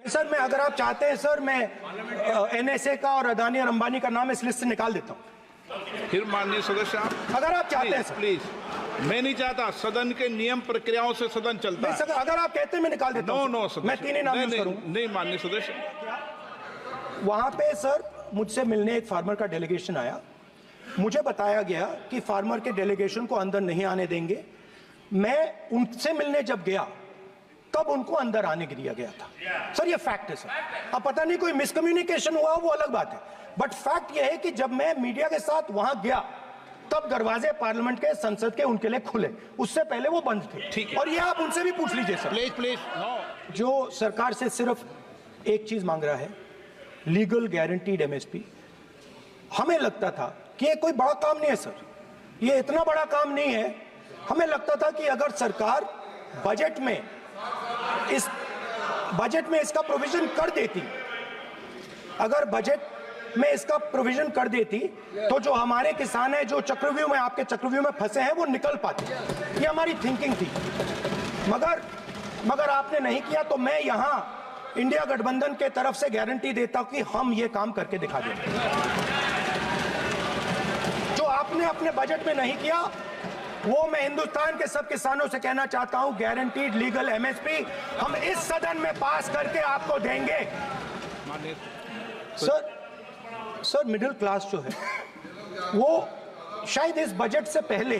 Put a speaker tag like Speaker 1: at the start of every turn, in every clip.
Speaker 1: Sir मैं अगर आप चाहते हैं सर मैं एनएसए का और अदानी और अंबानी का नाम इस लिस्ट से निकाल देता हूं।
Speaker 2: फिर माननीय सदस्य आप
Speaker 1: अगर आप चाहते हैं सर।
Speaker 2: प्लीज, मैं नहीं चाहता, सदन के नियम प्रक्रियाओं से सदन चलता है।
Speaker 1: सर अगर आप कहते हैं मैं निकाल देता हूं।
Speaker 2: नो
Speaker 1: मैं तीन ही नाम यूज करूंगा।
Speaker 2: नहीं माननीय सदस्य।
Speaker 1: वहां पे सर मुझसे मिलने एक फार्मर का डेलीगेशन आया। मुझे बताया गया कि फार्मर के डेलीगेशन को अंदर नहीं आने देंगे। मैं उनसे मिलने जब गया तब उनको अंदर आने के दिया गया था। सर ये फैक्ट है सर। अब पता नहीं कोई मिसकम्युनिकेशन हुआ वो अलग बात है, बट फैक्ट ये है कि जब मैं मीडिया के साथ वहां गया तब दरवाजे पार्लियामेंट के, संसद के उनके लिए खुले, उससे पहले वो बंद थे।
Speaker 2: ठीक है।
Speaker 1: और ये आप उनसे भी पूछ लीजिए सर।
Speaker 2: प्लीज
Speaker 1: जो सरकार से सिर्फ एक चीज मांग रहा है, लीगल गारंटीड एमएसपी। हमें लगता था कि ये कोई बड़ा काम नहीं है सर, ये इतना बड़ा काम नहीं है। हमें लगता था कि अगर सरकार बजट में इसका प्रोविजन कर देती, अगर बजट में इसका प्रोविजन कर देती तो जो हमारे किसान हैं जो चक्रव्यूह में, आपके चक्रव्यूह में फंसे हैं, वो निकल पाते। ये हमारी थिंकिंग थी। मगर आपने नहीं किया। तो मैं यहां इंडिया गठबंधन के तरफ से गारंटी देता हूं कि हम ये काम करके दिखा देंगे। जो आपने अपने बजट में नहीं किया वो मैं हिंदुस्तान के सब किसानों से कहना चाहता हूं, गारंटीड लीगल एमएसपी हम इस सदन में पास करके आपको देंगे। सर मिडिल क्लास जो है वो शायद इस बजट से पहले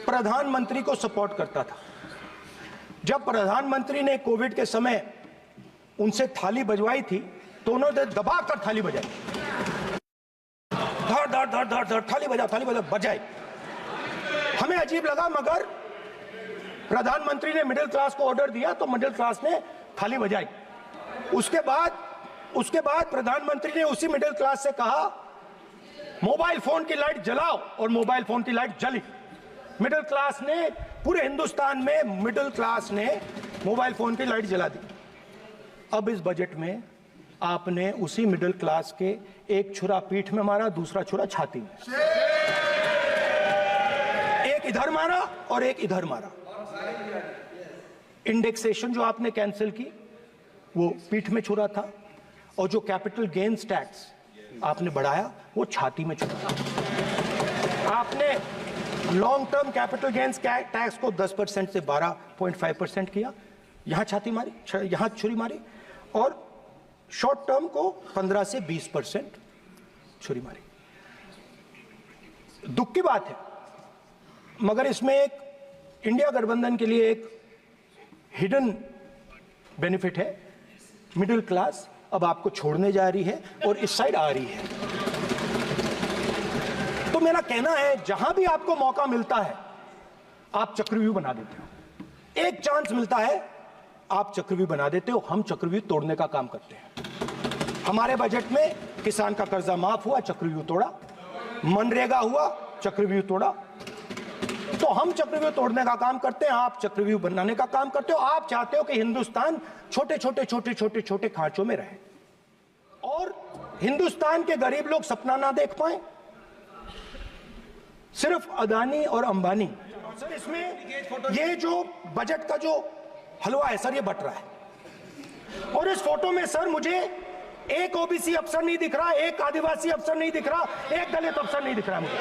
Speaker 1: प्रधानमंत्री को सपोर्ट करता था। जब प्रधानमंत्री ने कोविड के समय उनसे थाली बजवाई थी तो उन्होंने दबाकर थाली बजाई, धड़ धड़ धड़ धड़ धड़ थाली बजा बजाई। हमें अजीब लगा, मगर प्रधानमंत्री ने मिडिल क्लास को ऑर्डर दिया तो मिडिल क्लास ने थाली बजाई। उसके बाद प्रधानमंत्री ने उसी मिडिल क्लास से कहा मोबाइल फोन की लाइट जलाओ, और मोबाइल फोन की लाइट जली। मिडिल क्लास ने, पूरे हिंदुस्तान में मिडिल क्लास ने मोबाइल फोन की लाइट जला दी। अब इस बजट में आपने उसी मिडिल क्लास के एक छुरा पीठ में मारा, दूसरा छुरा छाती में, एक इधर मारा और एक इधर मारा। इंडेक्सेशन जो आपने कैंसिल की वो पीठ में छुरा था, और जो कैपिटल गेन्स टैक्स आपने बढ़ाया वो छाती में छुरा था। आपने long term capital gains tax को 10% से 12.5% किया, यहां छाती मारी, यहां छुरी मारी, और शॉर्ट टर्म को 15 से 20% छुरी मारी। दुख की बात है, मगर इसमें एक इंडिया गठबंधन के लिए एक हिडन बेनिफिट है। मिडिल क्लास अब आपको छोड़ने जा रही है और इस साइड आ रही है। तो मेरा कहना है, जहां भी आपको मौका मिलता है आप चक्रव्यूह बना देते हो। एक चांस मिलता है आप चक्रव्यूह बना देते हो। हम चक्रव्यूह तोड़ने का काम करते हैं। हमारे बजट में किसान का कर्जा माफ हुआ, चक्रव्यूह तोड़ा। मनरेगा हुआ, चक्रव्यूह तोड़ा। तो हम चक्रव्यूह तोड़ने का काम करते हैं, आप चक्रव्यूह बनाने का काम करते हो। आप चाहते हो कि हिंदुस्तान छोटे छोटे खांचों में रहे और हिंदुस्तान के गरीब लोग सपना ना देख पाए। सिर्फ अदानी और अंबानी। सर इसमें ये जो बजट का जो हलवा है सर, ये बट रहा है। और इस फोटो में सर मुझे एक ओबीसी अफसर नहीं दिख रहा, एक आदिवासी अफसर नहीं दिख रहा, एक दलित अफसर नहीं दिख रहा मुझे।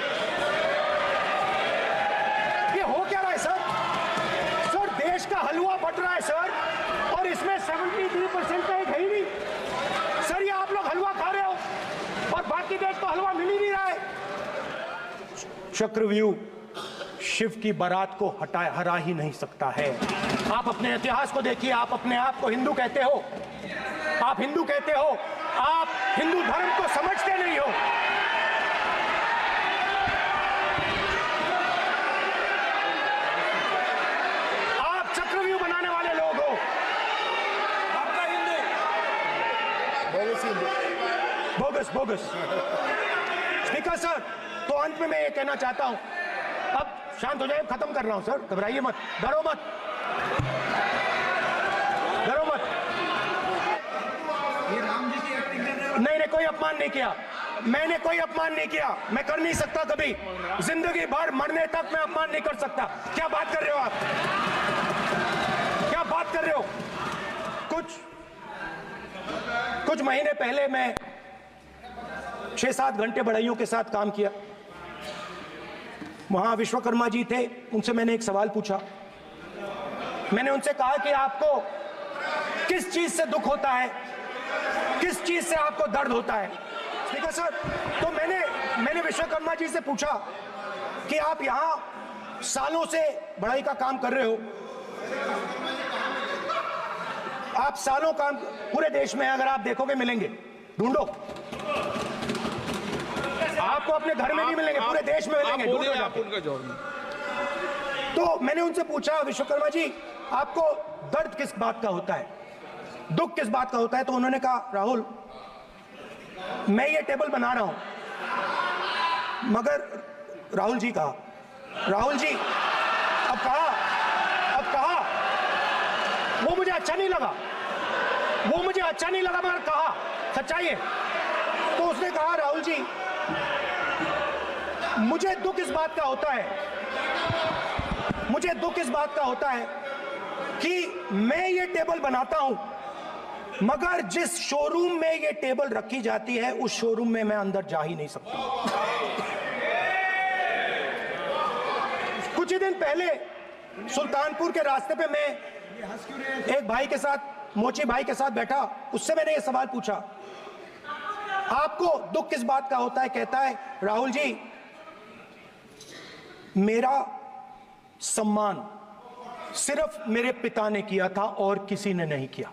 Speaker 1: हो क्या रहा है सर? सर देश का हलवा बट रहा है सर, और इसमें 73% का एक है ही नहीं। सर ये आप लोग हलवा खा रहे हो और बाकी देश को हलवा मिल ही नहीं रहा है। चक्रव्यूह शिव की बारात को हरा ही नहीं सकता है। आप अपने इतिहास को देखिए। आप अपने आप को हिंदू कहते हो, आप हिंदू कहते हो, आप हिंदू धर्म को समझते नहीं हो। बोगस। स्पीकर सर, तो अंत में मैं ये कहना चाहता हूं, अब शांत हो जाए, खत्म कर रहा हूं सर, घबराइए मत, डरो मत। ये राम जी की एक्टिंग कर रहे हो? नहीं, कोई अपमान नहीं किया, मैंने कोई अपमान नहीं किया। मैं कर नहीं सकता कभी, जिंदगी भर मरने तक मैं अपमान नहीं कर सकता। क्या बात कर रहे हो आप? क्या बात कर रहे हो? कुछ महीने पहले मैं 6-7 घंटे बढ़इयों के साथ काम किया। वहां विश्वकर्मा जी थे, उनसे मैंने एक सवाल पूछा। मैंने उनसे कहा कि आपको किस चीज से दुख होता है, किस चीज से आपको दर्द होता है। ठीक है सर। तो मैंने विश्वकर्मा जी से पूछा कि आप यहां सालों से बढ़ई का काम कर रहे हो, आप सालों काम पूरे देश में अगर आप देखोगे मिलेंगे, ढूंढो, आपको अपने घर में नहीं मिलेंगे, पूरे देश में मिलेंगे, ढूंढो जाके। तो मैंने उनसे पूछा, विश्वकर्मा जी आपको दर्द किस बात का होता है, दुख किस बात का होता है? तो उन्होंने कहा, राहुल मैं ये टेबल बना रहा हूं, मगर राहुल जी कहा, राहुल जी अब कहा वो मुझे अच्छा नहीं लगा, मगर कहा सच्चाई है। तो उसने कहा, राहुल जी मुझे दुख इस बात का होता है कि मैं ये टेबल बनाता हूं, मगर जिस शोरूम में ये टेबल रखी जाती है उस शोरूम में मैं अंदर जा ही नहीं सकता। कुछ ही दिन पहले सुल्तानपुर के रास्ते पे मैं एक भाई के साथ, मोची भाई के साथ बैठा, उससे मैंने ये सवाल पूछा, आपको दुख किस बात का होता है? कहता है, राहुल जी मेरा सम्मान सिर्फ मेरे पिता ने किया था और किसी ने नहीं किया।